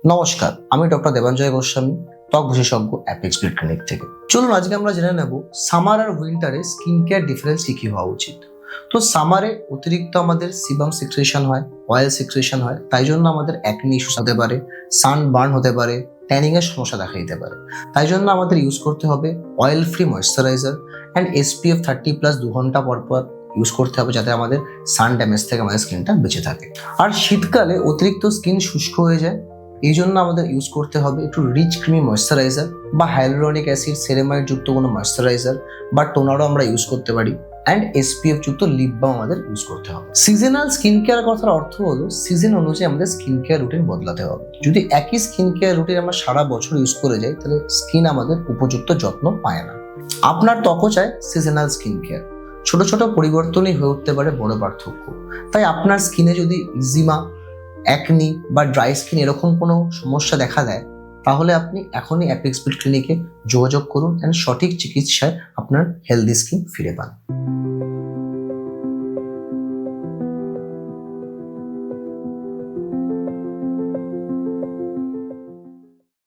নমস্কার, আমি ডক্টর দেবাঞ্জয় গোস্বামী, ত্বক বিশেষজ্ঞ অ্যাপেক্স ব্লিড ক্লিনিক থেকে। চলুন আজকে আমরা জেনে নেব সামার আর উইন্টারে স্কিন কেয়ার ডিফারেন্স কি হওয়া উচিত। তো সামারে অতিরিক্ত আমাদের সিবাম সিক্রেশন হয়, অয়েল সিক্রেশন হয়, তাই জন্য আমাদের অ্যাকনি ইস্যুস হতে পারে, সান বার্ন হতে পারে, ট্যানিং এর সমস্যা দেখা দিতে পারে। তাই জন্য আমাদের ইউজ করতে হবে oil free moisturiser and SPF 30+ 2 ঘন্টা পর পর ইউজ করতে হবে, যাতে আমাদের সান ড্যামেজ থেকে আমাদের স্কিনটা বেঁচে থাকে। আর শীতকালে অতিরিক্ত স্কিন শুষ্ক হয়ে যায়, এই জন্য আমাদের ইউজ করতে হবে একটু রিচ ক্রিমি ময়েশ্চারাইজার বা হাইলুরনিক অ্যাসিড সেরেমাইড যুক্ত কোনো ময়েশ্চারাইজার বা টোনারও আমরা ইউজ করতে পারি, অ্যান্ড SPF যুক্ত লিপ বাম আমাদের ইউজ করতে হবে। সিজনাল স্কিন কেয়ার কথার অর্থ হলো সিজন অনুযায়ী আমাদের স্কিন কেয়ার রুটিন বদলাতে হবে। যদি একই স্কিন কেয়ার রুটিন আমরা সারা বছর ইউজ করে যাই, তাহলে স্কিন আমাদের উপযুক্ত যত্ন পায় না। আপনার ত্বকও চায় সিজনাল স্কিন কেয়ার, ছোট ছোট পরিবর্তনই হয়ে উঠতে পারে বড় পার্থক্য। তাই আপনার স্কিনে যদি ইজিমা, অ্যাকনি বা ড্রাই স্কিন এরকম কোনো সমস্যা দেখা দেয়, তাহলে আপনি এখনই অ্যাপেক্স ব্লিড ক্লিনিকে যোগাযোগ করুন অ্যান্ড সঠিক চিকিৎসায় আপনার হেলদি স্কিন ফিরে পান।